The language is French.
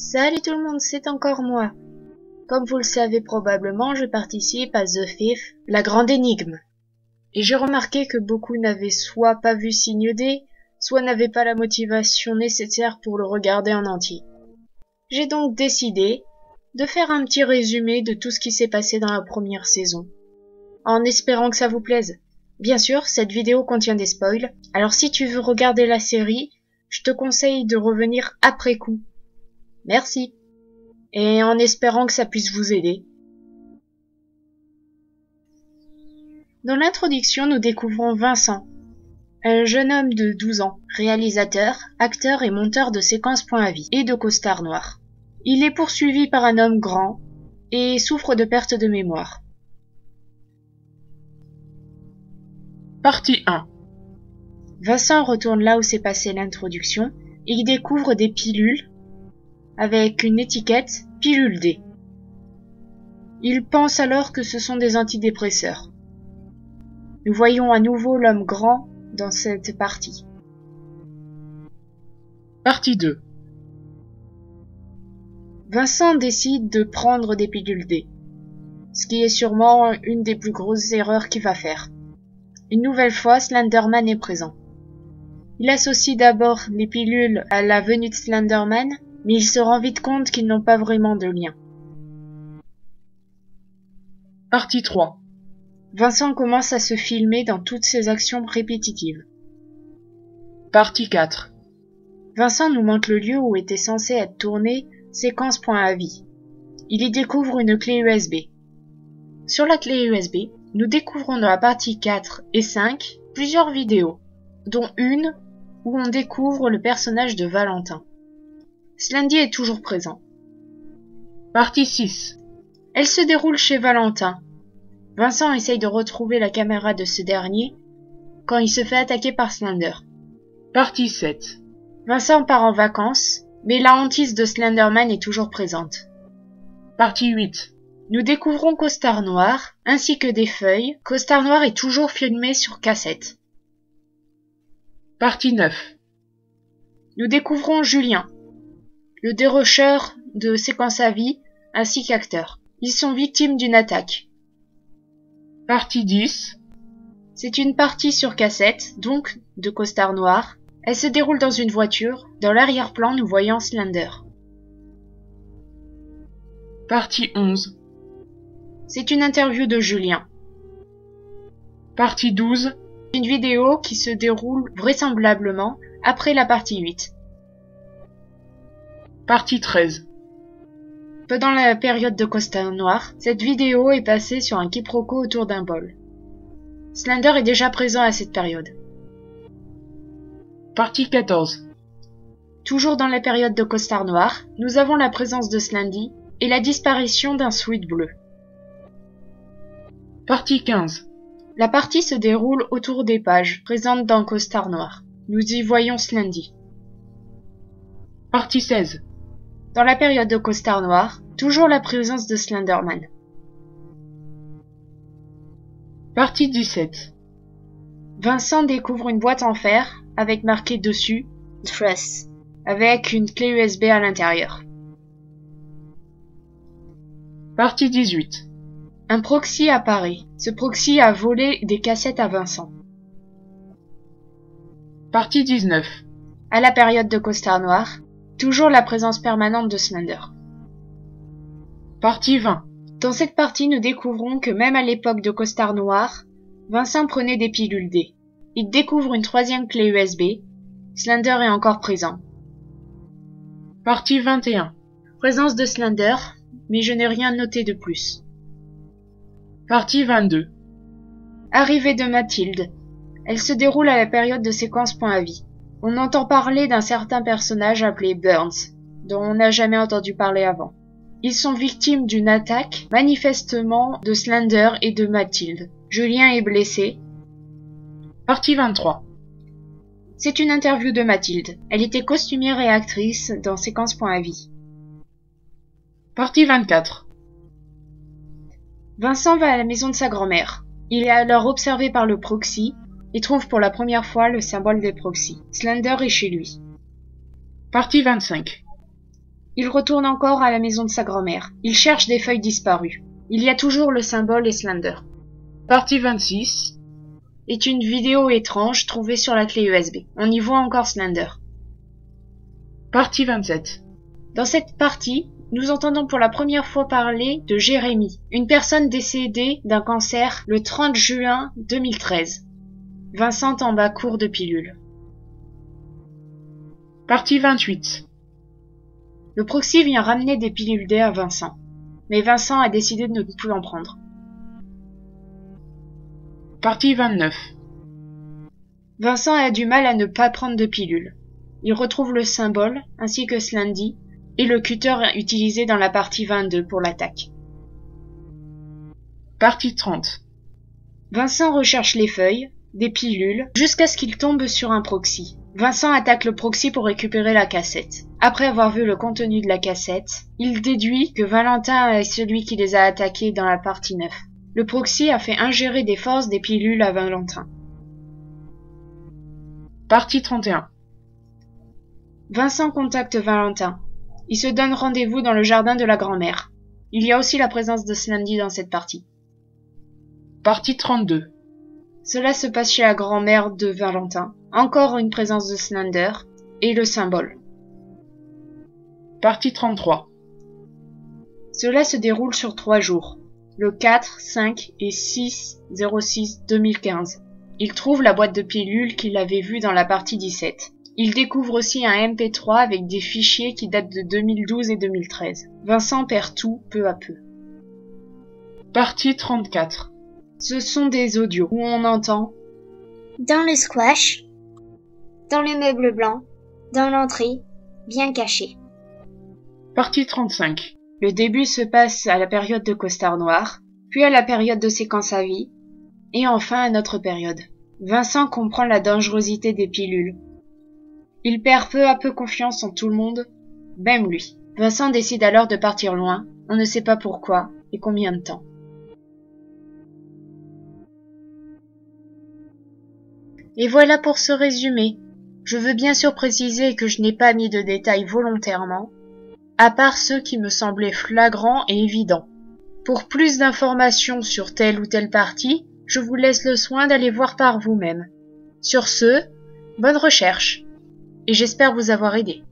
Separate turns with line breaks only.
Salut tout le monde, c'est encore moi. Comme vous le savez probablement, je participe à The Fifth, la grande énigme. Et j'ai remarqué que beaucoup n'avaient soit pas vu Signe D, soit n'avaient pas la motivation nécessaire pour le regarder en entier. J'ai donc décidé de faire un petit résumé de tout ce qui s'est passé dans la première saison, en espérant que ça vous plaise. Bien sûr, cette vidéo contient des spoils, alors si tu veux regarder la série, je te conseille de revenir après coup. Merci. Et en espérant que ça puisse vous aider. Dans l'introduction, nous découvrons Vincent, un jeune homme de 12 ans, réalisateur, acteur et monteur de séquences point à vie et de costard noir. Il est poursuivi par un homme grand et souffre de perte de mémoire.
Partie 1.
Vincent retourne là où s'est passée l'introduction et il découvre des pilules avec une étiquette pilule D. Il pense alors que ce sont des antidépresseurs. Nous voyons à nouveau l'homme grand dans cette partie.
Partie 2.
Vincent décide de prendre des pilules D, ce qui est sûrement une des plus grosses erreurs qu'il va faire. Une nouvelle fois, Slenderman est présent. Il associe d'abord les pilules à la venue de Slenderman, mais il se rend vite compte qu'ils n'ont pas vraiment de lien.
Partie 3.
Vincent commence à se filmer dans toutes ses actions répétitives.
Partie 4.
Vincent nous montre le lieu où était censé être tourné séquence point à vie. Il y découvre une clé USB. Sur la clé USB, nous découvrons dans la partie 4 et 5 plusieurs vidéos, dont une où on découvre le personnage de Valentin. Slendy est toujours présent.
Partie 6.
Elle se déroule chez Valentin. Vincent essaye de retrouver la caméra de ce dernier quand il se fait attaquer par Slender.
Partie 7.
Vincent part en vacances, mais la hantise de Slenderman est toujours présente.
Partie 8.
Nous découvrons Costard Noir, ainsi que des feuilles. Costard Noir est toujours filmé sur cassette.
Partie 9.
Nous découvrons Julien, le dérocheur de séquence à vie, ainsi qu'acteur. Ils sont victimes d'une attaque.
Partie 10.
C'est une partie sur cassette, donc de Costard Noir. Elle se déroule dans une voiture. Dans l'arrière-plan, nous voyons Slender.
Partie 11.
C'est une interview de Julien.
Partie 12.
Une vidéo qui se déroule vraisemblablement après la partie 8.
Partie 13.
Pendant la période de Costard Noir, cette vidéo est passée sur un quiproquo autour d'un bol. Slender est déjà présent à cette période.
Partie 14.
Toujours dans la période de Costard Noir, nous avons la présence de Slendy et la disparition d'un sweat bleu.
Partie 15.
La partie se déroule autour des pages présentes dans Costard Noir. Nous y voyons Slendy.
Partie 16.
Dans la période de Costard Noir, toujours la présence de Slenderman.
Partie 17.
Vincent découvre une boîte en fer avec marqué dessus « Trust » avec une clé USB à l'intérieur.
Partie 18.
Un proxy apparaît. Ce proxy a volé des cassettes à Vincent.
Partie 19.
À la période de Costard Noir, toujours la présence permanente de Slender.
Partie 20.
Dans cette partie, nous découvrons que même à l'époque de Costard Noir, Vincent prenait des pilules D. Il découvre une troisième clé USB. Slender est encore présent.
Partie 21.
Présence de Slender, mais je n'ai rien noté de plus.
Partie 22.
Arrivée de Mathilde. Elle se déroule à la période de séquence point à vie. On entend parler d'un certain personnage appelé Burns, dont on n'a jamais entendu parler avant. Ils sont victimes d'une attaque, manifestement de Slender et de Mathilde. Julien est blessé.
Partie 23.
C'est une interview de Mathilde. Elle était costumière et actrice dans séquence point à vie.
Partie 24.
Vincent va à la maison de sa grand-mère. Il est alors observé par le proxy et trouve pour la première fois le symbole des proxys. Slender est chez lui.
Partie 25.
Il retourne encore à la maison de sa grand-mère. Il cherche des feuilles disparues. Il y a toujours le symbole et Slender.
Partie 26.
Est une vidéo étrange trouvée sur la clé USB. On y voit encore Slender.
Partie 27.
Dans cette partie, nous entendons pour la première fois parler de Jérémy, une personne décédée d'un cancer le 30 juin 2013. Vincent tombe à court de pilules.
Partie 28.
Le proxy vient ramener des pilules D à Vincent, mais Vincent a décidé de ne plus en prendre.
Partie 29.
Vincent a du mal à ne pas prendre de pilules. Il retrouve le symbole, ainsi que Slendy, et le cutter utilisé dans la partie 22 pour l'attaque.
Partie 30.
Vincent recherche les feuilles, des pilules, jusqu'à ce qu'il tombe sur un proxy. Vincent attaque le proxy pour récupérer la cassette. Après avoir vu le contenu de la cassette, il déduit que Valentin est celui qui les a attaqués dans la partie 9. Le proxy a fait ingérer des forces des pilules à Valentin.
Partie 31.
Vincent contacte Valentin. Il se donne rendez-vous dans le jardin de la grand-mère. Il y a aussi la présence de Slendy dans cette partie.
Partie 32.
Cela se passe chez la grand-mère de Valentin. Encore une présence de Slender et le symbole.
Partie 33.
Cela se déroule sur 3 jours. Le 4, 5 et 6/06/2015. Il trouve la boîte de pilules qu'il avait vue dans la partie 17. Il découvre aussi un MP3 avec des fichiers qui datent de 2012 et 2013. Vincent perd tout peu à peu.
Partie 34.
Ce sont des audios où on entend
« Dans le squash, dans le meuble blanc, dans l'entrée, bien caché. »
Partie 35.
Le début se passe à la période de Costard Noir, puis à la période de Séquence à vie, et enfin à notre période. Vincent comprend la dangerosité des pilules. Il perd peu à peu confiance en tout le monde, même lui. Vincent décide alors de partir loin, on ne sait pas pourquoi et combien de temps. Et voilà pour ce résumé. Je veux bien sûr préciser que je n'ai pas mis de détails volontairement, à part ceux qui me semblaient flagrants et évidents. Pour plus d'informations sur telle ou telle partie, je vous laisse le soin d'aller voir par vous-même. Sur ce, bonne recherche, et j'espère vous avoir aidé.